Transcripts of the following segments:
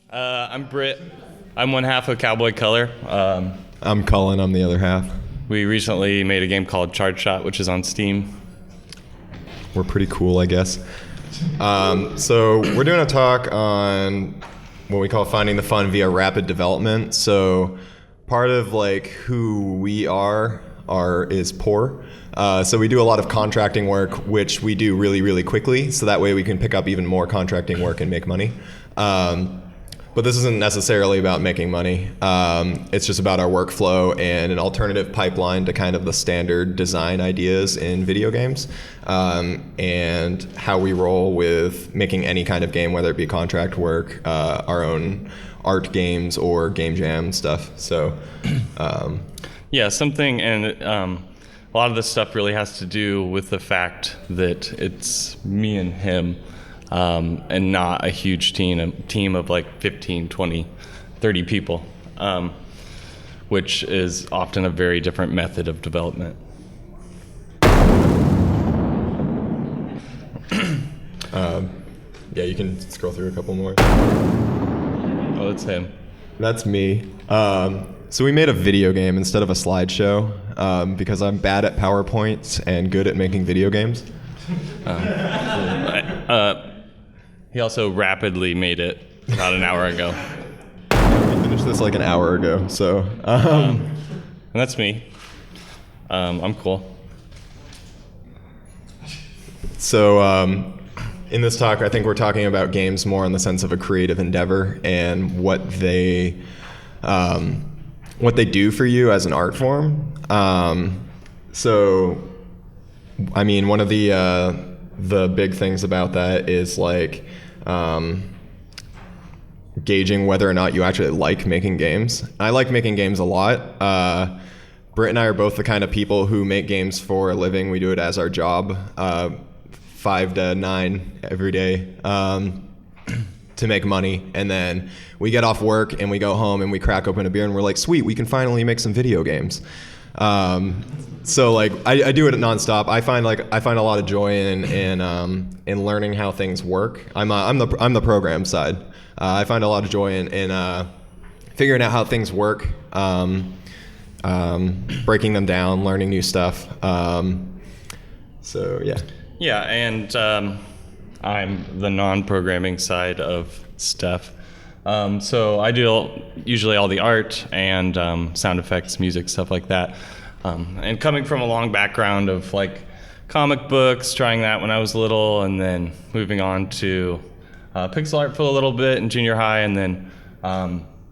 I'm Britt. I'm one half of Cowboy Color. I'm Cullen. I'm the other half. We recently made a game called Charge Shot, which is on Steam. We're pretty cool, I guess. So we're doing a talk on what we call finding the fun via rapid development. So part of like who we are is poor. So we do a lot of contracting work, which we do really, really quickly. So that way we can pick up even more contracting work and make money. But this isn't necessarily about making money. It's just about our workflow and an alternative pipeline to kind of the standard design ideas in video games, and how we roll with making any kind of game, whether it be contract work, our own art games, or game jam stuff. So, yeah, something, and a lot of this stuff really has to do with the fact that it's me and him. And not a huge team of like 15, 20, 30 people, which is often a very different method of development. Yeah, you can scroll through a couple more. Oh, that's him. That's me. So we made a video game instead of a slideshow, because I'm bad at PowerPoints and good at making video games. He also rapidly made it about an hour ago. We finished this like an hour ago, so. And that's me. I'm cool. So in this talk, I think we're talking about games more in the sense of a creative endeavor and what they do for you as an art form. So, I mean, one of the big things about that is like gauging whether or not you actually like making games. I like making games a lot. Britt and I are both the kind of people who make games for a living. We do it as our job, 5 to 9 every day, to make money. And then we get off work and we go home and we crack open a beer and we're like, sweet, we can finally make some video games. So like I do it nonstop. I find a lot of joy in learning how things work. I'm the program side. I find a lot of joy in figuring out how things work, breaking them down, learning new stuff. So yeah. Yeah, and I'm the non-programming side of stuff. So I do usually all the art and sound effects, music, stuff like that. And coming from a long background of like comic books, trying that when I was little, and then moving on to pixel art for a little bit in junior high, and then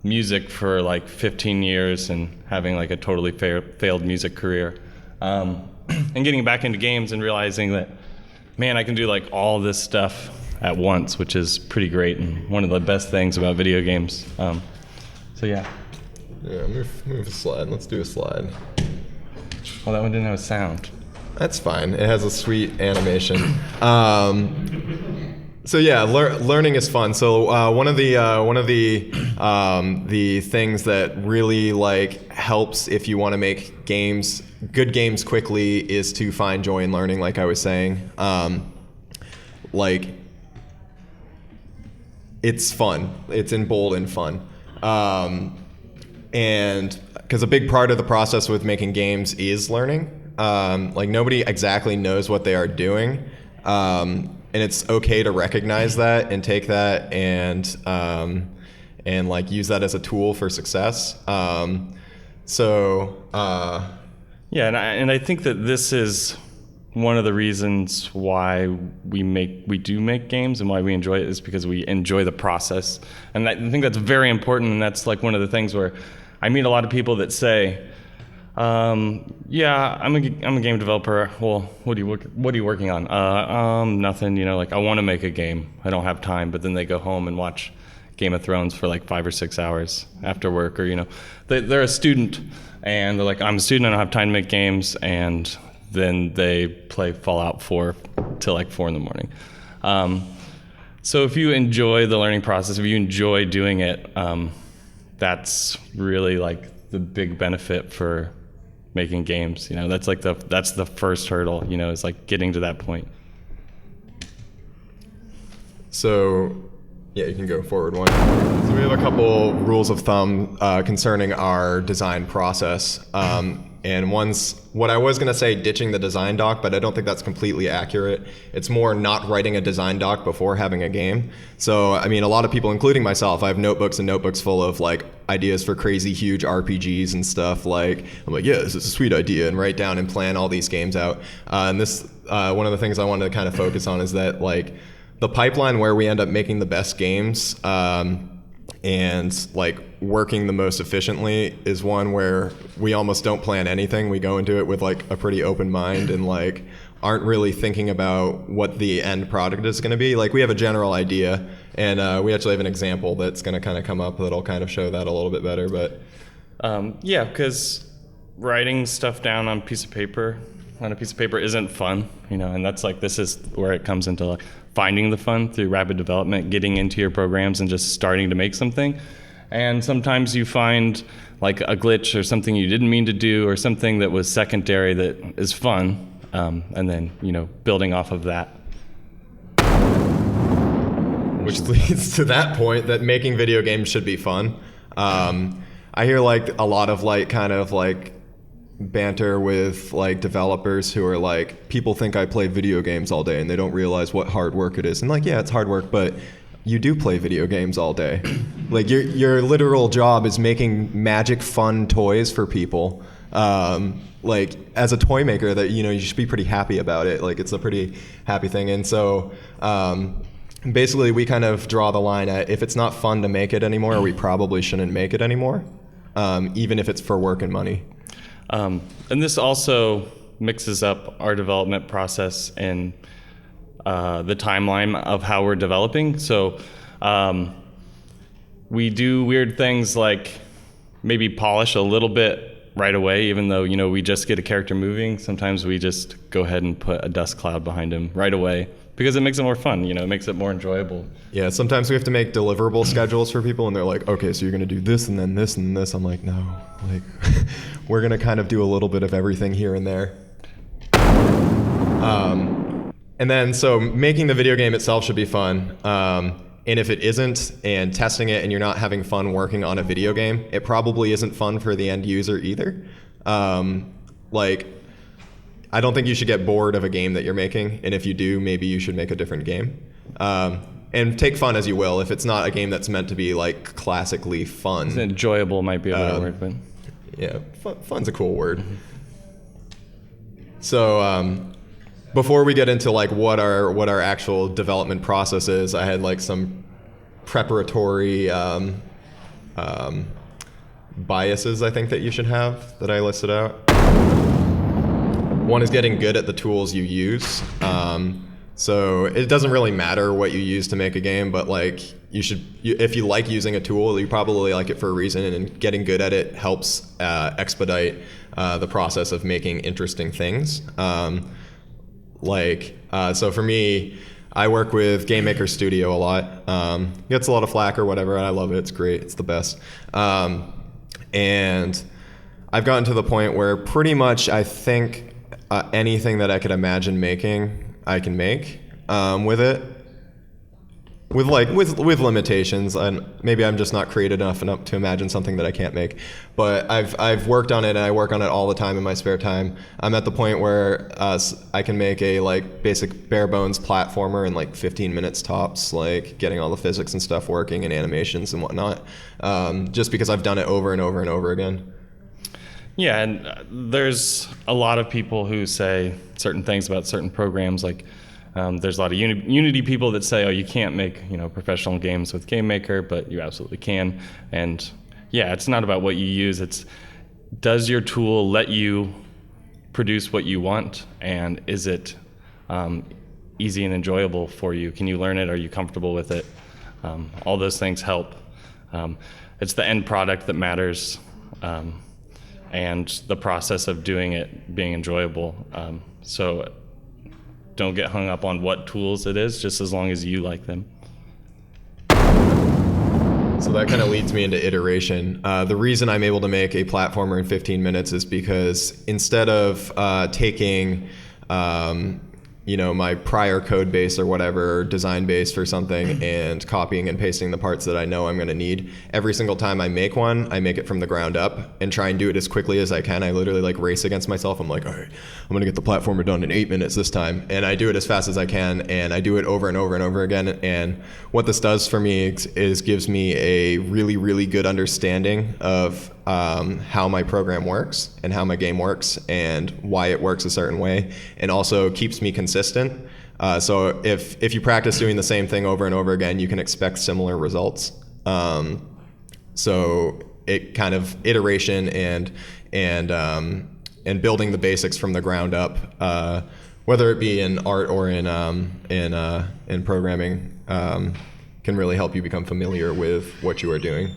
music for like 15 years and having like a totally failed music career. And getting back into games and realizing that, man, I can do like all this stuff at once, which is pretty great and one of the best things about video games. So yeah. Yeah, move a slide. Let's do a slide. Well, that one didn't have a sound. That's fine. It has a sweet animation. So yeah, learning is fun. So one of the things that really like helps if you want to make good games quickly is to find joy in learning. Like I was saying, like it's fun. It's in bold and fun, and because a big part of the process with making games is learning. Like nobody exactly knows what they are doing. And it's okay to recognize that and take that and like use that as a tool for success. Yeah, and I think that this is one of the reasons why we do make games and why we enjoy it is because we enjoy the process. And I think that's very important, and that's like one of the things where I meet a lot of people that say, yeah, I'm a game developer. Well, what are you working on? Nothing, like I want to make a game. I don't have time. But then they go home and watch Game of Thrones for like 5 or 6 hours after work, or, they're a student and they're like, I'm a student, I don't have time to make games. And then they play Fallout 4 till like 4 in the morning. So if you enjoy the learning process, if you enjoy doing it, that's really like the big benefit for making games. That's like that's the first hurdle, is like getting to that point. So Yeah, you can go forward one. So we have a couple rules of thumb concerning our design process. And one's what I was going to say, ditching the design doc, but I don't think that's completely accurate. It's more not writing a design doc before having a game. So, I mean, a lot of people, including myself, I have notebooks and notebooks full of like ideas for crazy, huge RPGs and stuff. Like, I'm like, yeah, this is a sweet idea, and write down and plan all these games out. And this, one of the things I wanted to kind of focus on is that like the pipeline where we end up making the best games, and like working the most efficiently is one where we almost don't plan anything. We go into it with like a pretty open mind and like aren't really thinking about what the end product is going to be. Like we have a general idea, and we actually have an example that's going to kind of come up that'll kind of show that a little bit better. But yeah, because writing stuff down on a piece of paper isn't fun, and that's like, this is where it comes into like finding the fun through rapid development, getting into your programs and just starting to make something. And sometimes you find like a glitch or something you didn't mean to do, or something that was secondary that is fun, and then building off of that. Which leads to that point that making video games should be fun. I hear like a lot of like kind of like banter with like developers who are like, people think I play video games all day and they don't realize what hard work it is. And like, yeah, it's hard work, but you do play video games all day. Like your literal job is making magic fun toys for people. Like as a toy maker, that you should be pretty happy about it. Like it's a pretty happy thing. And so basically we kind of draw the line at, if it's not fun to make it anymore, we probably shouldn't make it anymore, even if it's for work and money. And this also mixes up our development process and the timeline of how we're developing. So we do weird things like maybe polish a little bit right away, even though we just get a character moving. Sometimes we just go ahead and put a dust cloud behind him right away, because it makes it more fun, it makes it more enjoyable. Yeah, sometimes we have to make deliverable schedules for people, and they're like, okay, so you're going to do this and then this and this. I'm like, no, like we're going to kind of do a little bit of everything here and there. And then, so making the video game itself should be fun. And if it isn't, and testing it and you're not having fun working on a video game, it probably isn't fun for the end user either. Like, I don't think you should get bored of a game that you're making, and if you do, maybe you should make a different game. And take fun as you will. If it's not a game that's meant to be like classically fun. It's enjoyable might be a better word, but yeah, fun's a cool word. So before we get into like what our actual development process is, I had like some preparatory biases I think that you should have that I listed out. One is getting good at the tools you use. So it doesn't really matter what you use to make a game, but like if you like using a tool, you probably like it for a reason, and getting good at it helps expedite the process of making interesting things. So for me, I work with Game Maker Studio a lot. Gets a lot of flack or whatever, and I love it. It's great. It's the best. And I've gotten to the point where pretty much I think anything that I could imagine making, I can make with it, with limitations, and maybe I'm just not creative enough to imagine something that I can't make. But I've worked on it, and I work on it all the time in my spare time. I'm at the point where I can make a like basic bare bones platformer in like 15 minutes tops, like getting all the physics and stuff working and animations and whatnot, just because I've done it over and over and over again. Yeah, and there's a lot of people who say certain things about certain programs. Like there's a lot of Unity people that say, oh, you can't make professional games with Game Maker, but you absolutely can. And yeah, it's not about what you use. It's, does your tool let you produce what you want, and is it easy and enjoyable for you? Can you learn it? Are you comfortable with it? All those things help. It's the end product that matters. And the process of doing it being enjoyable. So don't get hung up on what tools it is, just as long as you like them. So that kind of leads me into iteration. The reason I'm able to make a platformer in 15 minutes is because instead of taking my prior code base or whatever, design base for something, and copying and pasting the parts that I know I'm going to need. Every single time I make one, I make it from the ground up and try and do it as quickly as I can. I literally like race against myself. I'm like, all right, I'm going to get the platformer done in 8 minutes this time. And I do it as fast as I can, and I do it over and over and over again. And what this does for me is gives me a really, really good understanding of how my program works and how my game works and why it works a certain way, and also keeps me consistent. So if you practice doing the same thing over and over again, you can expect similar results. So it kind of iteration and building the basics from the ground up, whether it be in art or in programming, can really help you become familiar with what you are doing.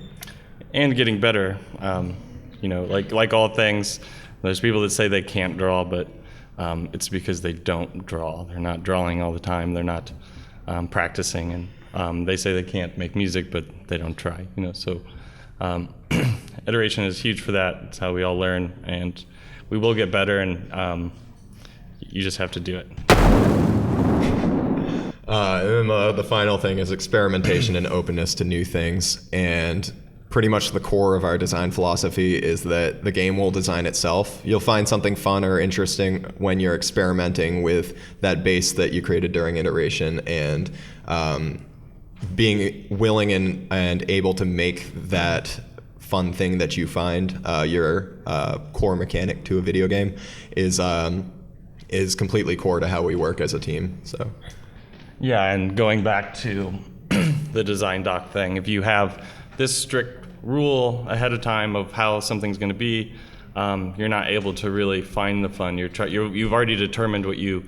And getting better. Like all things, there's people that say they can't draw, but it's because they don't draw. They're not drawing all the time. They're not practicing, and they say they can't make music, but they don't try. So iteration is huge for that. It's how we all learn, and we will get better, and you just have to do it. And then the final thing is experimentation and openness to new things. And pretty much the core of our design philosophy is that the game will design itself. You'll find something fun or interesting when you're experimenting with that base that you created during iteration, and being willing and able to make that fun thing that you find your core mechanic to a video game is completely core to how we work as a team. So. Yeah, and going back to the design doc thing, if you have this strict rule ahead of time of how something's going to be, you're not able to really find the fun. You've already determined what you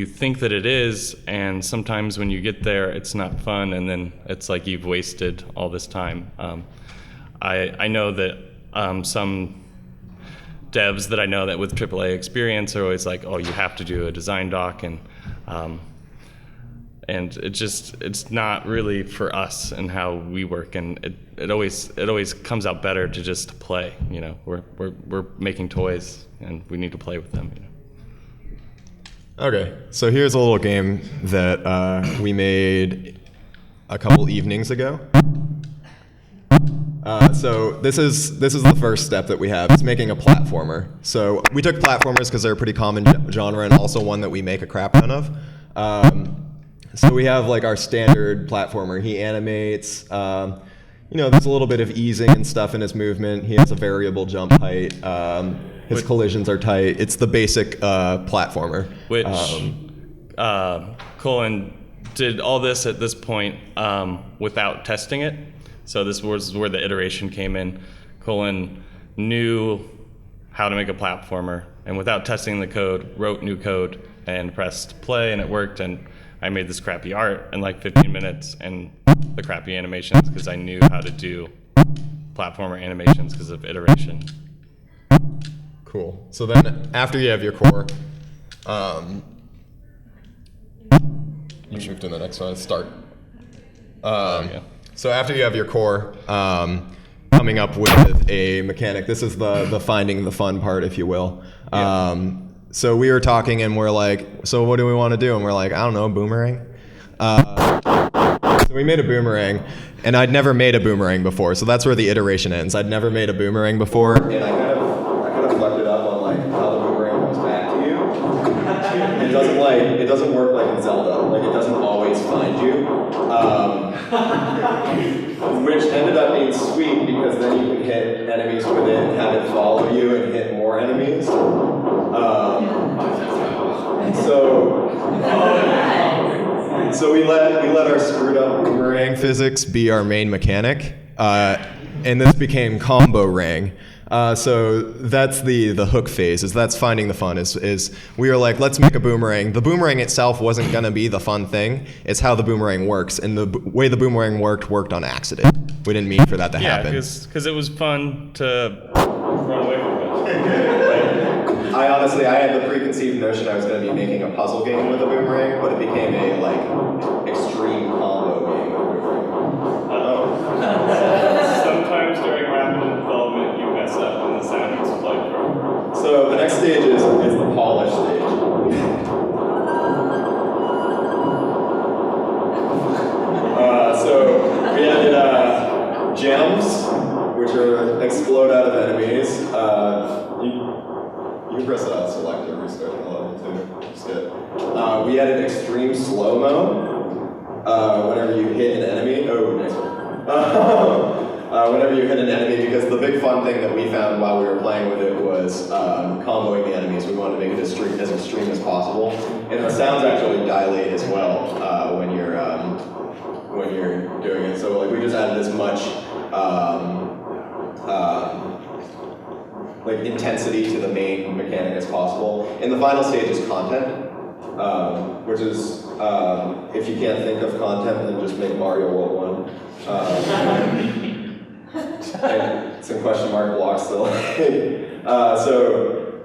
think that it is, and sometimes when you get there, it's not fun, and then it's like you've wasted all this time. I know that some devs that I know that with AAA experience are always like, oh, you have to do a design doc, and it's not really for us and how we work, and it always comes out better to just play. We're making toys, and we need to play with them. Okay, so here's a little game that we made a couple evenings ago. So this is the first step that we have. It's making a platformer. So we took platformers because they're a pretty common genre, and also one that we make a crap ton of. So we have like our standard platformer. He animates. There's a little bit of easing and stuff in his movement. He has a variable jump height. His collisions are tight. It's the basic platformer. Which Cullen did all this at this point without testing it. So this was where the iteration came in. Cullen knew how to make a platformer, and without testing the code, wrote new code and pressed play, and it worked. And I made this crappy art in like 15 minutes and the crappy animations because I knew how to do platformer animations because of iteration. Cool. So then after you have your core, you moved to the next one, start. So after you have your core, coming up with a mechanic, this is the finding the fun part, if you will. Yeah. So we were talking and we're like, so what do we want to do? And we're like, I don't know, boomerang. So we made a boomerang, and I'd never made a boomerang before, so that's where the iteration ends. I'd never made a boomerang before, and I kind of fucked it up on like how the boomerang comes back to you. It doesn't work like in Zelda. Like it doesn't always find you, which ended up being sweet because then you can hit enemies with it and have it follow you and hit more enemies. So we let our screwed up boomerang physics be our main mechanic, and this became combo rang. So that's the hook phase. That's finding the fun. Is we were like, let's make a boomerang. The boomerang itself wasn't gonna be the fun thing. It's how the boomerang works, and the way the boomerang worked on accident. We didn't mean for that to happen. Yeah, because it was fun to run away from it. I had the preconceived notion I was going to be making a puzzle game with a boomerang, but it became a like extreme combo game with a boomerang. Sometimes during rapid development, you mess up and the sound gets played from. So the next stage is the polish stage. we added extreme slow-mo whenever you hit an enemy. Oh, nice one. Whenever you hit an enemy, because the big fun thing that we found while we were playing with it was comboing the enemies. We wanted to make it as extreme as possible. And the sounds actually dilate as well when you're doing it. So like we just added as much like intensity to the main mechanic as possible. And the final stage is content, which is if you can't think of content, then just make Mario World 1. And some question mark blocks still. So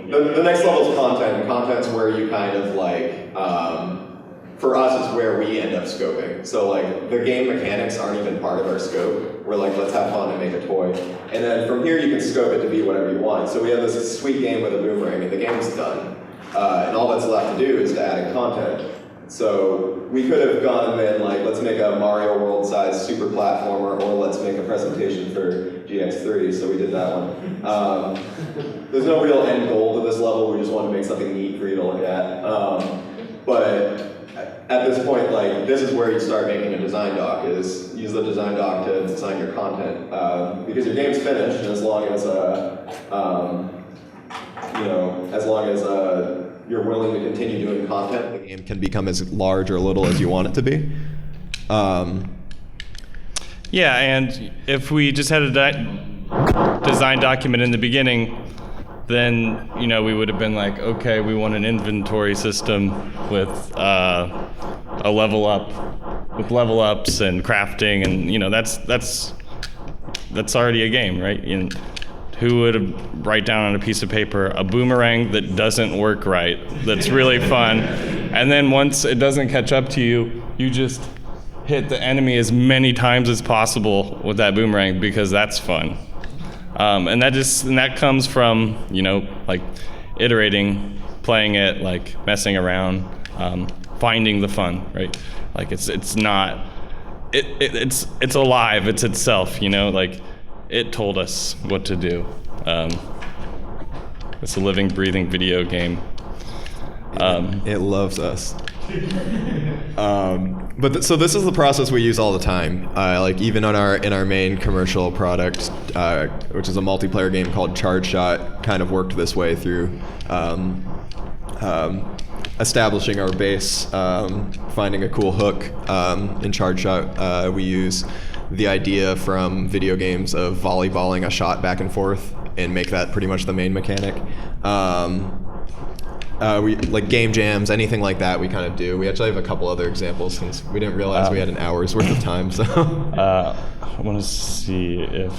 the next level is content, and content's where you kind of like, for us is where we end up scoping. So like the game mechanics aren't even part of our scope. We're like, let's have fun and make a toy. And then from here you can scope it to be whatever you want. So we have this sweet game with a boomerang and the game's done. And all that's left to do is to add in content. So we could have gone and been like, let's make a Mario World sized super platformer, or let's make a presentation for GX3, so we did that one. There's no real end goal to this level, we just want to make something neat for you to look at. But at this point, like, this is where you start making a design doc, is use the design doc to design your content. Because your game's finished, and as long as, you're willing to continue doing content, the game can become as large or little as you want it to be. Yeah, and if we just had a design document in the beginning, then we would have been like, okay, we want an inventory system with a level up, with level ups and crafting, and that's already a game, right? And who would write down on a piece of paper a boomerang that doesn't work right, that's really fun, and then once it doesn't catch up to you, you just hit the enemy as many times as possible with that boomerang because that's fun. And that comes from like iterating, playing it, like messing around, finding the fun, right? Like it's alive, it's itself, like it told us what to do. It's a living, breathing video game. It loves us. So this is the process we use all the time. Like even in our main commercial product, which is a multiplayer game called Charge Shot, kind of worked this way through establishing our base, finding a cool hook. In Charge Shot, we use the idea from video games of volleyballing a shot back and forth and make that pretty much the main mechanic. We like game jams, anything like that we kind of do. We actually have a couple other examples since we didn't realize we had an hour's worth of time. So I want to see if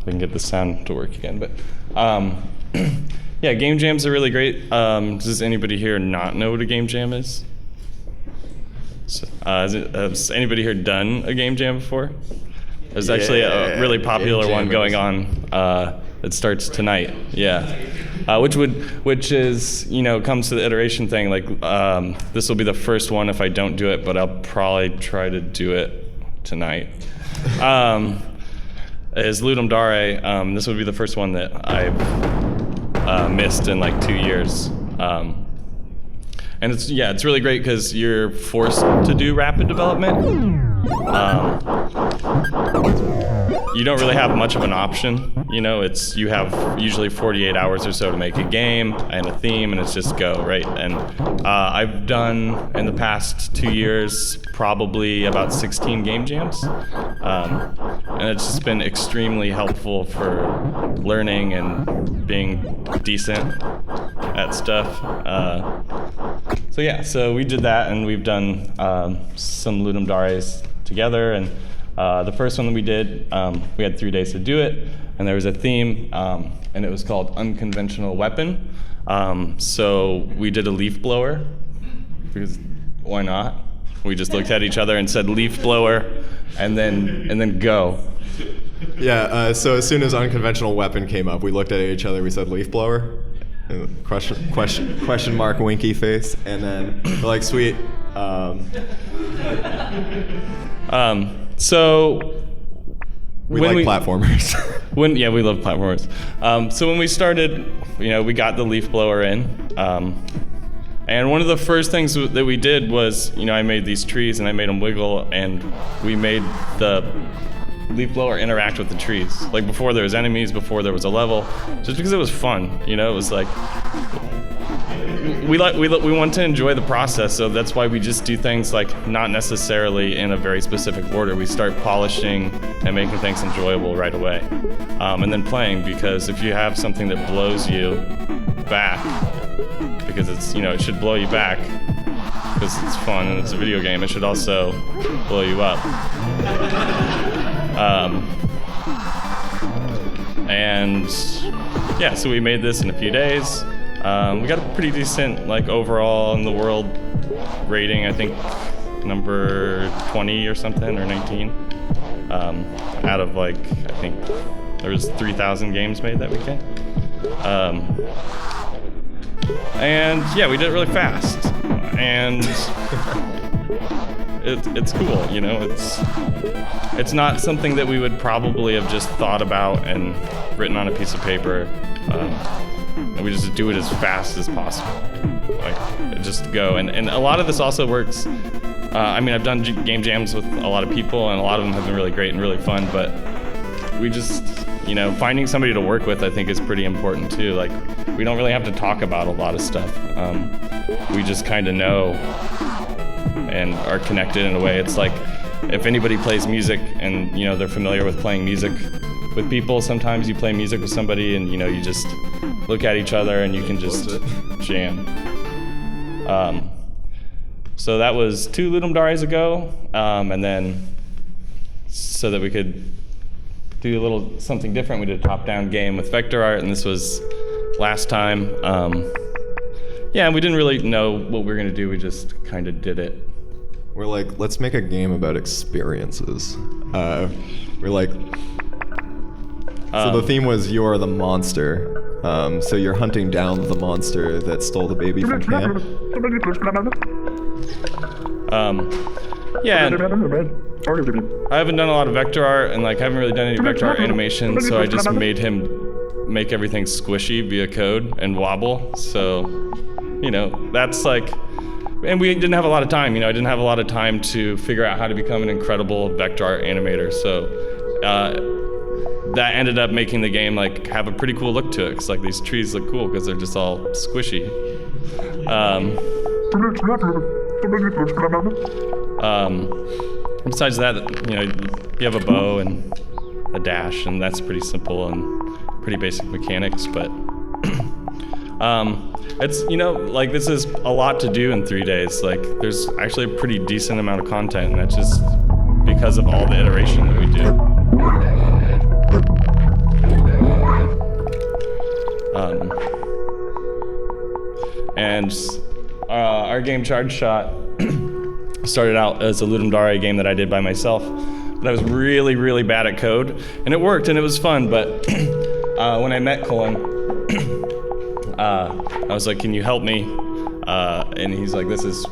I can get the sound to work again. But yeah, game jams are really great. Does anybody here not know what a game jam is? So, has anybody here done a game jam before? There's actually a really popular one going on that starts tonight. Yeah, which is comes to the iteration thing. Like this will be the first one if I don't do it, but I'll probably try to do it tonight. Is Ludum Dare. This would be the first one that I've missed in like 2 years. And it's really great because you're forced to do rapid development. You don't really have much of an option. You have usually 48 hours or so to make a game and a theme, and it's just go, right? And I've done in the past 2 years probably about 16 game jams, and it's just been extremely helpful for learning and being decent at stuff. So we did that, and we've done some Ludum Dares together, and the first one that we did, we had 3 days to do it, and there was a theme, and it was called Unconventional Weapon. So we did a leaf blower, because why not? We just looked at each other and said leaf blower, and then go. Yeah, so as soon as Unconventional Weapon came up, we looked at each other, we said leaf blower. Question mark winky face, and then we're like, sweet. So we like platformers. We love platformers. So when we started, we got the leaf blower in. And one of the first things that we did was, I made these trees and I made them wiggle, and we made the leaf blower interact with the trees. Like before there was enemies, before there was a level, just because it was fun. It was like we want to enjoy the process, so that's why we just do things like not necessarily in a very specific order. We start polishing and making things enjoyable right away, and then playing, because if you have something that blows you back, because it's it should blow you back because it's fun and it's a video game, it should also blow you up. And yeah, so we made this in a few days. We got a pretty decent overall in the world rating, I think number 20 or something, or 19, out of I think there was 3,000 games made that weekend. And yeah, we did it really fast, and it's cool, it's not something that we would probably have just thought about and written on a piece of paper, and we just do it as fast as possible, just go. And a lot of this also works. I've done game jams with a lot of people, and a lot of them have been really great and really fun, but we just, finding somebody to work with, I think, is pretty important too. We don't really have to talk about a lot of stuff. We just kind of know and are connected in a way. It's like if anybody plays music and, they're familiar with playing music with people, sometimes you play music with somebody and, you just look at each other and you can just jam. So that was 2 Ludum Dares ago, and then so that we could do a little something different, we did a top-down game with vector art, and this was last time. Yeah, we didn't really know what we were going to do, we just kind of did it. We're like, let's make a game about experiences. So the theme was you're the monster. So you're hunting down the monster that stole the baby from camp. Yeah, and I haven't done a lot of vector art, and I haven't really done any vector art animation, so I just made him make everything squishy via code and wobble. So, that's and we didn't have a lot of time. I didn't have a lot of time to figure out how to become an incredible vector art animator. So that ended up making the game have a pretty cool look to it. Cause these trees look cool because they're just all squishy. Besides that, you have a bow and a dash, and that's pretty simple and pretty basic mechanics. But it's this is a lot to do in 3 days. There's actually a pretty decent amount of content, and that's just because of all the iteration that we do. And our game Charge Shot started out as a Ludum Dare game that I did by myself, but I was really, really bad at code, and it worked and it was fun. But when I met Cullen, I was like, "Can you help me?" And he's like, "This is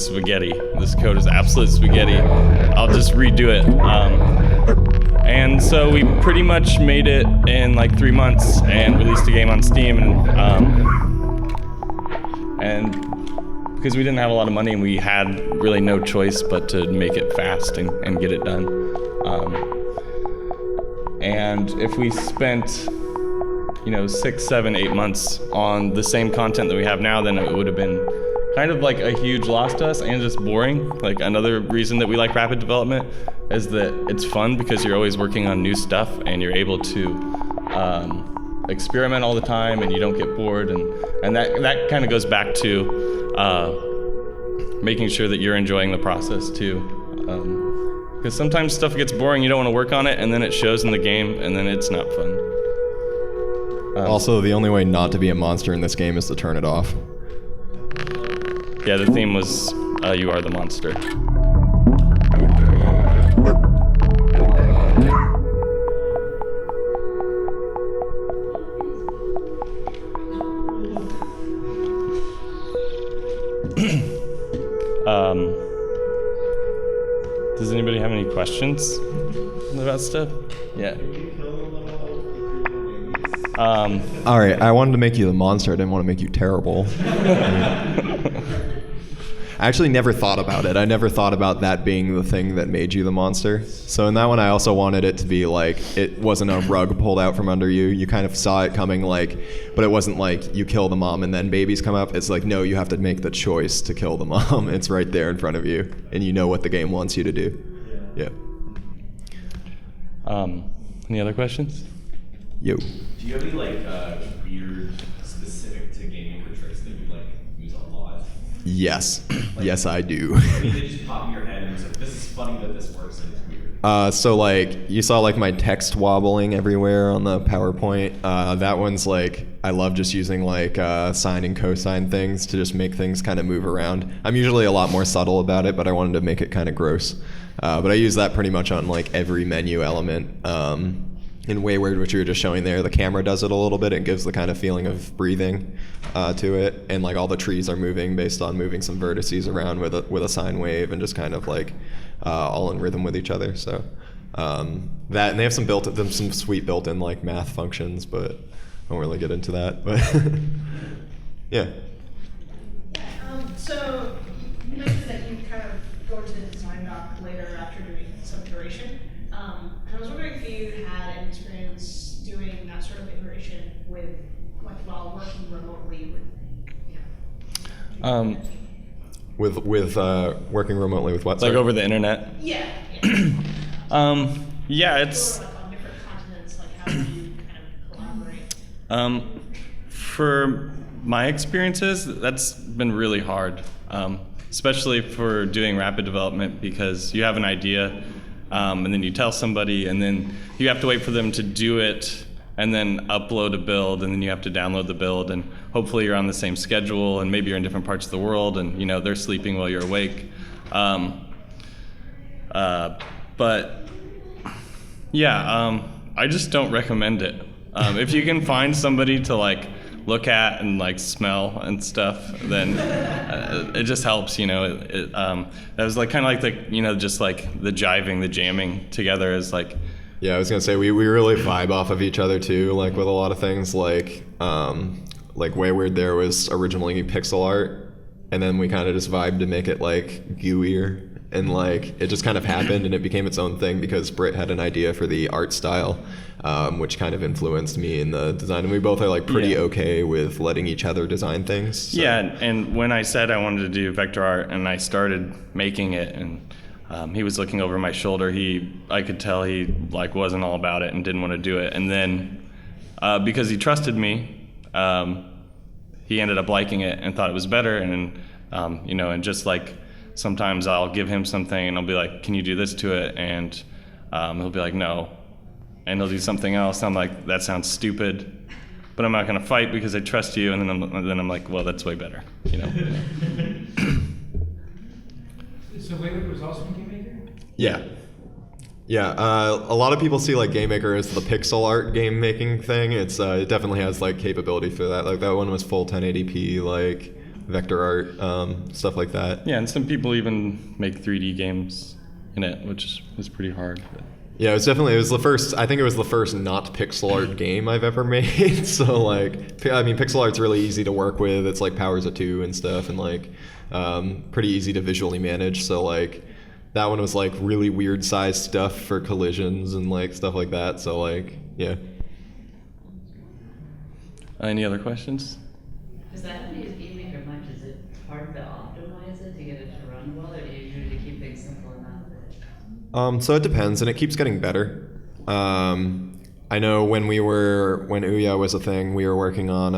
spaghetti. This code is absolute spaghetti. I'll just redo it." And so we pretty much made it in 3 months and released a game on Steam, and because we didn't have a lot of money and we had really no choice but to make it fast and get it done. And if we spent 6, 7, 8 months on the same content that we have now, then it would have been kind of a huge loss to us and just boring. Another reason that we like rapid development is that it's fun because you're always working on new stuff and you're able to experiment all the time and you don't get bored, and that kind of goes back to making sure that you're enjoying the process too. Because sometimes stuff gets boring, you don't want to work on it, and then it shows in the game, and then it's not fun. Also, the only way not to be a monster in this game is to turn it off. Yeah, the theme was you are the monster. Does anybody have any questions about stuff? Yeah. All right, I wanted to make you the monster. I didn't want to make you terrible. I actually never thought about it. I never thought about that being the thing that made you the monster. So in that one, I also wanted it to be like, it wasn't a rug pulled out from under you. You kind of saw it coming, like, but it wasn't like you kill the mom and then babies come up. It's like, no, you have to make the choice to kill the mom. It's right there in front of you, and you know what the game wants you to do. Yeah. Any other questions? Yo. Do you have any weird, specific to gaming tricks that you use a lot? Yes. Yes, I do. I mean, they just pop in your head and it's like, this is funny that this works and it's weird. So you saw my text wobbling everywhere on the PowerPoint. That one's I love just using sine and cosine things to just make things kind of move around. I'm usually a lot more subtle about it, but I wanted to make it kind of gross. But I use that pretty much on every menu element. In Wayward, which you were just showing there, the camera does it a little bit. It gives the kind of feeling of breathing to it, and all the trees are moving based on moving some vertices around with a sine wave, and just kind of all in rhythm with each other. So that, and they have some sweet built-in math functions, but I won't really get into that. But yeah. So you mentioned that you kind of go into the design doc later after doing some iteration. And I was wondering if you had an experience doing that sort of iteration with, while working remotely with, Working remotely with what? Over the internet? Yeah. Yeah, it's... Or on different continents, how do you kind of collaborate? For my experiences, that's been really hard, especially for doing rapid development, because you have an idea, and then you tell somebody, and then you have to wait for them to do it, and then upload a build, and then you have to download the build, and hopefully you're on the same schedule, and maybe you're in different parts of the world, and they're sleeping while you're awake. But yeah, I just don't recommend it. If you can find somebody to look at and smell and stuff, then it just helps. That was kind of the jiving, the jamming together is Yeah, I was gonna say we really vibe off of each other too. With a lot of things, Wayward there was originally pixel art, and then we kind of just vibed to make it gooier. And it just kind of happened, and it became its own thing because Britt had an idea for the art style, which kind of influenced me in the design. And we both are pretty okay with letting each other design things. So. Yeah, and when I said I wanted to do vector art, and I started making it, and he was looking over my shoulder, I could tell he wasn't all about it and didn't want to do it. And then because he trusted me, he ended up liking it and thought it was better. And and just sometimes I'll give him something and I'll be like, can you do this to it? And he'll be like, no. And he'll do something else. I'm like, that sounds stupid, but I'm not going to fight because I trust you. And then I'm like, well, that's way better, So Wayward was also in Game Maker? Yeah. Yeah, a lot of people see Game Maker as the pixel art game making thing. It definitely has capability for that. That one was full 1080p, vector art, stuff like that. Yeah, and some people even make 3D games in it, which is pretty hard. But. Yeah, it was the first, I think it was the first not pixel art game I've ever made. So pixel art's really easy to work with. It's powers of 2 and stuff, and pretty easy to visually manage. So that one was really weird sized stuff for collisions and stuff like that. So yeah. Any other questions? Does that have to use Game Maker much? Is it hard to optimize it to get it to run well, or do you usually keep things simple enough? So it depends, and it keeps getting better. I know when Ouya was a thing, we were working on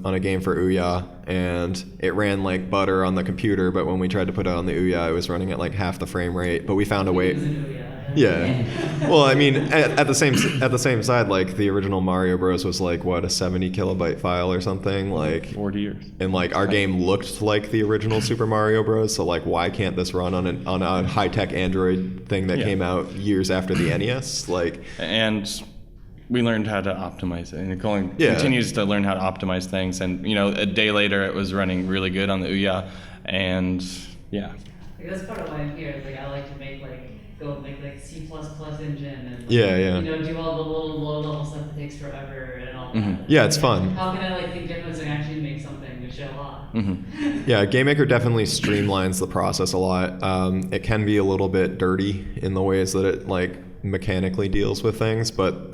a game for Ouya, and it ran like butter on the computer, but when we tried to put it on the Ouya, it was running at half the frame rate. But we found a way. Yeah. Well, I mean, at the same side, the original Mario Bros was a 70 kilobyte file or something, 40 years. And our game looked like the original Super Mario Bros. So why can't this run on a high tech Android thing that came out years after the NES? And we learned how to optimize it, and Cullen continues to learn how to optimize things. And a day later, it was running really good on the Ouya, and yeah. That's part of why I'm here. I like to make go make C++ engine and do all the little low level stuff that takes forever and all that. Yeah, it's fun. How can I think different and actually make something which show off. Yeah, GameMaker definitely streamlines the process a lot. It can be a little bit dirty in the ways that it like mechanically deals with things, but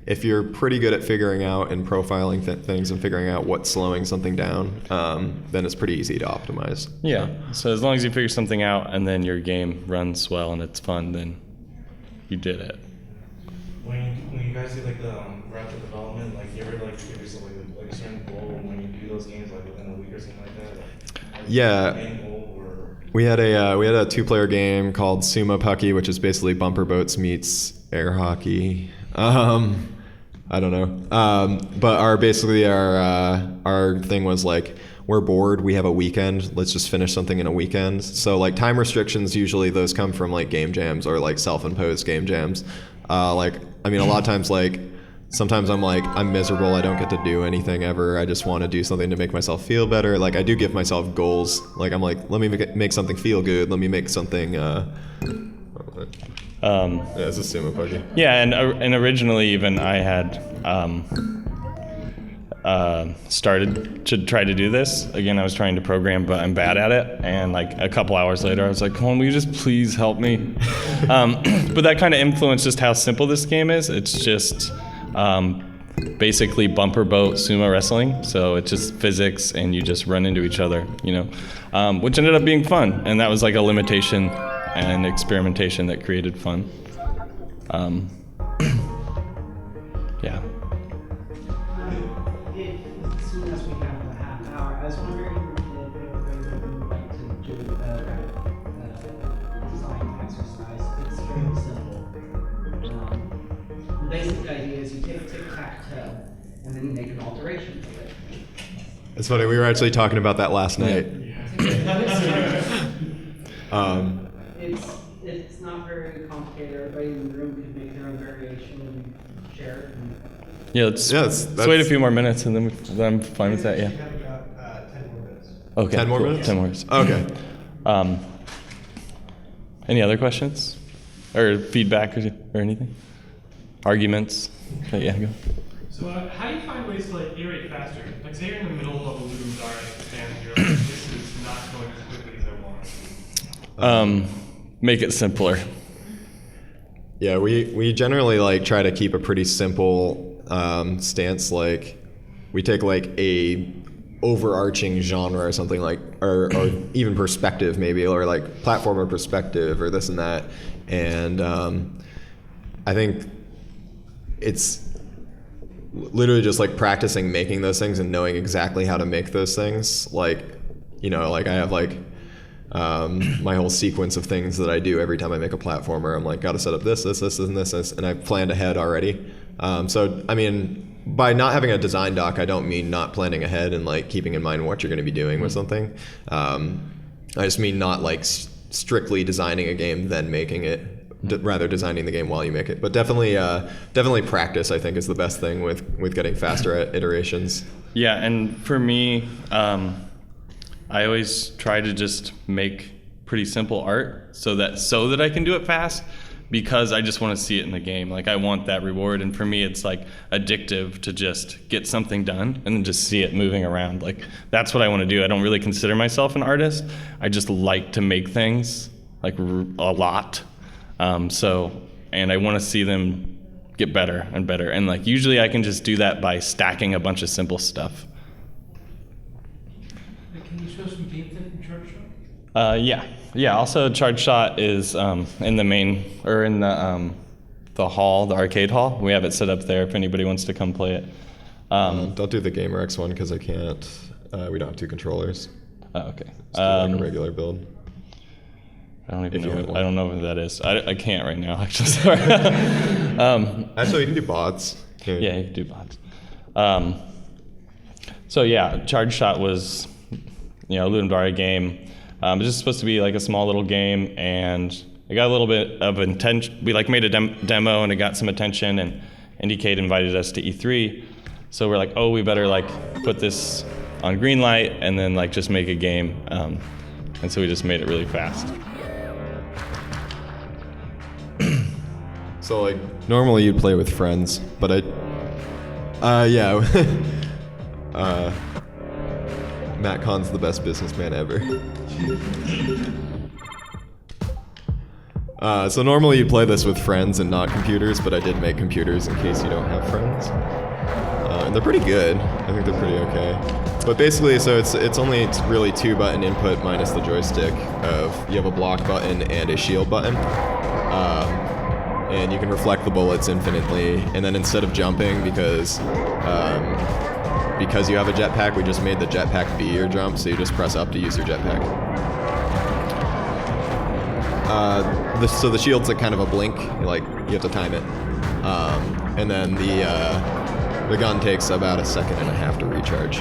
if you're pretty good at figuring out and profiling things and figuring out what's slowing something down, then it's pretty easy to optimize. Yeah. So as long as you figure something out and then your game runs well and it's fun, then you did it. When you guys do like the rapid development, like you ever like give yourself like a certain goal when you do those games like within a week or something like that? Like, Yeah. main goal or We had a 2-player game called Sumo Pucky, which is basically bumper boats meets air hockey. I don't know. But our thing was like, we're bored, we have a weekend, let's just finish something in a weekend. So like time restrictions, usually those come from like game jams or like self-imposed game jams. A lot of times like, sometimes I'm miserable, I don't get to do anything ever, I just want to do something to make myself feel better. Like I do give myself goals, like I'm like, let me make something feel good, let me make something, yeah, it's a sumo pucky. Yeah, and originally even I had started to try to do this. Again, I was trying to program, but I'm bad at it. And like a couple hours later, I was like, Cullen, will you just please help me? But that kind of influenced just how simple this game is. It's just basically bumper boat sumo wrestling. So it's just physics and you just run into each other, which ended up being fun. And that was like a limitation and experimentation that created fun. Yeah. As soon as we have a half hour, I was wondering if everybody would like to do a design exercise. It's very simple. The basic idea is you take tic-tac-toe and then you make an alteration to it. It's funny, we were actually talking about that last night. It's not very complicated. Everybody in the room can make their own variation and share it. Yeah, let's wait a few more minutes and then I'm fine with that, yeah. you have about 10 more minutes. Okay, 10 more cool. minutes? 10 more minutes. Okay. Any other questions? Or feedback or anything? Arguments? Okay, yeah, go. So how do you find ways to like iterate faster? Like say you're in the middle of a loop and you're like, this is not going as quickly as I want. Make it simpler. Yeah, we generally like try to keep a pretty simple stance. Like we take like a overarching genre or something like, or even perspective maybe, or like platformer perspective or this and that. And I think it's literally just like practicing making those things and knowing exactly how to make those things. Like, like I have like my whole sequence of things that I do every time I make a platformer. I'm like, got to set up this, and I've planned ahead already. So, I mean, by not having a design doc, I don't mean not planning ahead and like keeping in mind what you're going to be doing with something. I just mean not like strictly designing a game then making it, rather designing the game while you make it. But definitely practice, I think, is the best thing with getting faster at iterations. Yeah, and for me, I always try to just make pretty simple art so that I can do it fast, because I just want to see it in the game. Like I want that reward, and for me it's like addictive to just get something done and then just see it moving around. Like that's what I want to do. I don't really consider myself an artist. I just like to make things like a lot. And I want to see them get better and better. And like usually I can just do that by stacking a bunch of simple stuff. Can you show some gameplay from Charge Shot? Yeah. Also, Charge Shot is in the main, or in the hall, the arcade hall. We have it set up there if anybody wants to come play it. Don't do the GamerX one because I can't. We don't have 2 controllers. Oh, okay. Just do like a regular build. I don't even if you know. have one. I don't know what that is. I can't right now. Actually, sorry. Actually, you can do bots. Yeah, you can do bots. So yeah, Charge Shot was, Dwyer game. It was just supposed to be like a small little game, and it got a little bit of attention. We like made a demo, and it got some attention, and IndieCade invited us to E3. So we're like, oh, we better like put this on Greenlight, and then like just make a game. And so we just made it really fast. So like normally you'd play with friends, but Matt Kahn's the best businessman ever. So normally you play this with friends and not computers, but I did make computers in case you don't have friends. And they're pretty good. I think they're pretty okay. But basically, so it's really 2-button input minus the joystick of you have a block button and a shield button. And you can reflect the bullets infinitely. And then instead of jumping, because you have a jetpack, we just made the jetpack be your jump, so you just press up to use your jetpack. So the shield's like kind of a blink, you have to time it. And then the gun takes about 1.5 seconds to recharge.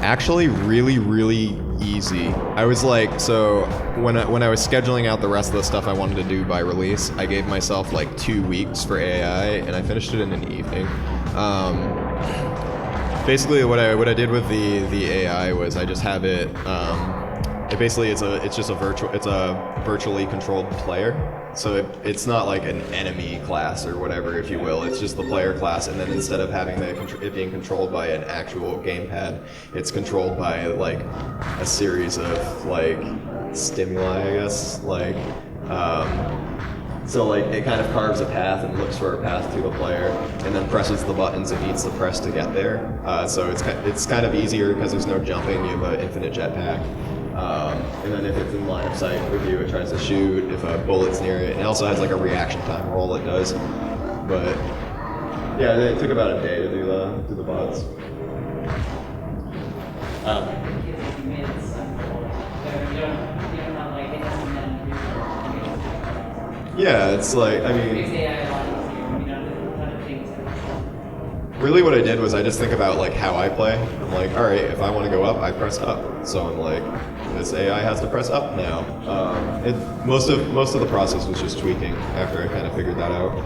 Actually really, really easy. I was like, so when I was scheduling out the rest of the stuff I wanted to do by release, I gave myself like 2 weeks for AI, and I finished it in an evening. Basically, what I did with the AI was I just have it. It's a virtually controlled player. So it's not like an enemy class or whatever, if you will. It's just the player class, and then instead of having it being controlled by an actual gamepad, it's controlled by like a series of like stimuli, I guess. So like it kind of carves a path and looks for a path to the player, and then presses the buttons it needs to press to get there. So it's kind of easier because there's no jumping. You have an infinite jetpack. And then if it's in line of sight with you, it tries to shoot. If a bullet's near it, it also has like a reaction time roll it does. But yeah, it took about a day to do the bots. Yeah, it's like, I mean, really what I did was I just think about like how I play. I'm like, all right, if I want to go up, I press up. So I'm like, this AI has to press up now. Most of the process was just tweaking after I kind of figured that out.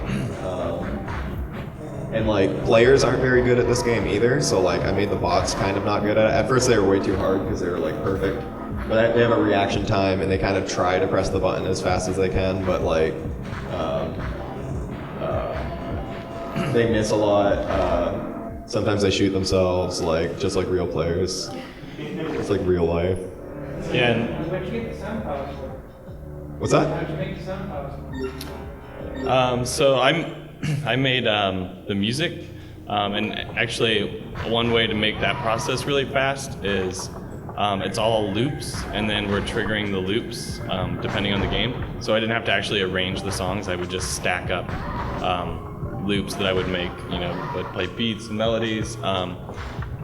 And like players aren't very good at this game either. So like I made the bots kind of not good at it. At first they were way too hard because they were like perfect. But they have a reaction time and they kind of try to press the button as fast as they can, but like they miss a lot. Sometimes they shoot themselves, like just like real players. It's like real life. Yeah. Where'd you get the sound powers from? What's that? How'd you make the sound powers from? So I made the music, and actually one way to make that process really fast is it's all loops, and then we're triggering the loops depending on the game. So I didn't have to actually arrange the songs. I would just stack up loops that I would make, would play beats and melodies,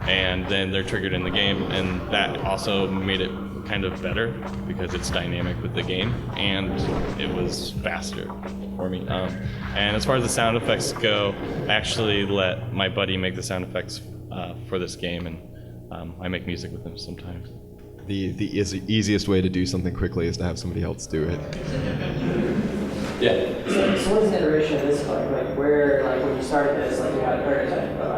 and then they're triggered in the game, and that also made it kind of better because it's dynamic with the game, and it was faster for me. And as far as the sound effects go, I actually let my buddy make the sound effects for this game, and I make music with him sometimes. The easiest way to do something quickly is to have somebody else do it. Yeah. So what's the iteration of this like? Like where, like when you started this, like you had a prototype, but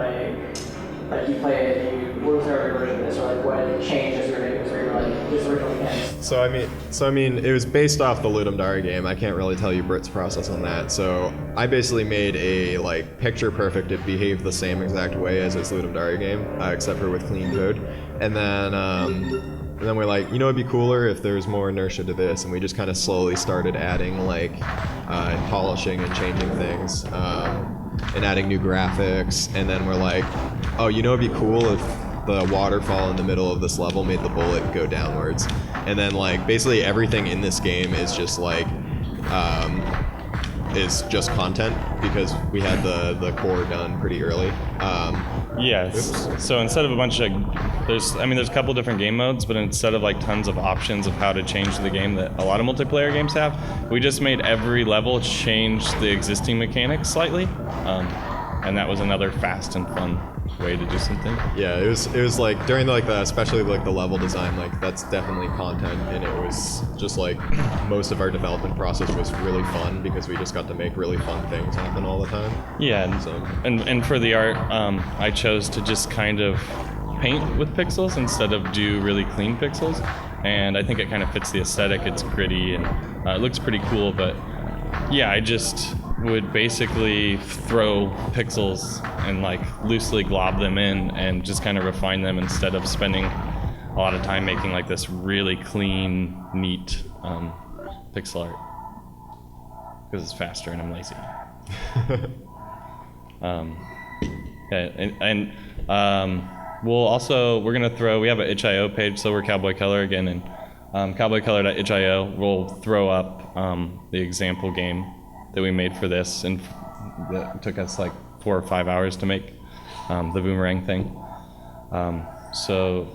like you play it, what was the early version of this, or like what changes were made, or like this original game? So I mean, it was based off the Ludum Dare game. I can't really tell you Britt's process on that. So I basically made a like picture perfect. It behaved the same exact way as its Ludum Dare game, except for with clean code. And then we're like, it'd be cooler if there's more inertia to this, and we just kind of slowly started adding like polishing and changing things, and adding new graphics. And then we're like, oh, it'd be cool if the waterfall in the middle of this level made the bullet go downwards. And then like basically everything in this game is just like is just content because we had the core done pretty early. Yes. So instead of a bunch of there's a couple different game modes, but instead of like tons of options of how to change the game that a lot of multiplayer games have, we just made every level change the existing mechanics slightly, and that was another fast and fun way to do something. Yeah, it was like during especially like the level design, like that's definitely content, and it was just like most of our development process was really fun because we just got to make really fun things happen all the time. Yeah, and for the art, I chose to just kind of paint with pixels instead of do really clean pixels, and I think it kind of fits the aesthetic. It's gritty and it looks pretty cool, but yeah, I just would basically throw pixels and like loosely glob them in and just kind of refine them instead of spending a lot of time making like this really clean, neat pixel art. Because it's faster and I'm lazy. We're gonna throw, we have an itch.io page, so we're Cowboy Color again, and cowboycolor.itch.io will throw up the example game that we made for this, and that took us like 4 or 5 hours to make, the boomerang thing. So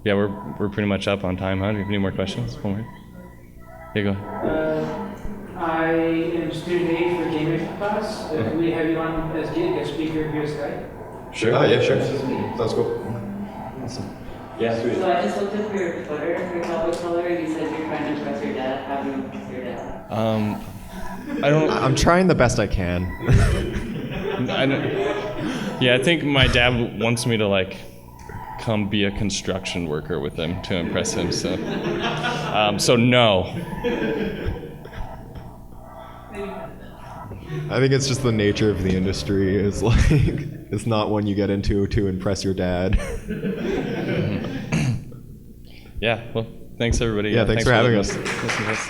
yeah, we're pretty much up on time, huh? Do you have any more questions? One more? Yeah, go ahead. I am student A for gaming class. Can we have you on as guest speaker here Skype? Sure. Oh, yeah, sure. Sounds cool. Awesome. Yeah, sweet. So I just looked up your Twitter for Cowboy Color, and you said you're trying to impress your dad. How do you impress your dad? I don't. I'm trying the best I can. Yeah, I think my dad wants me to like come be a construction worker with him to impress him. So, so no. I think it's just the nature of the industry. Is like it's not one you get into to impress your dad. Yeah. Well, thanks everybody. Yeah, thanks for having us. listening to us.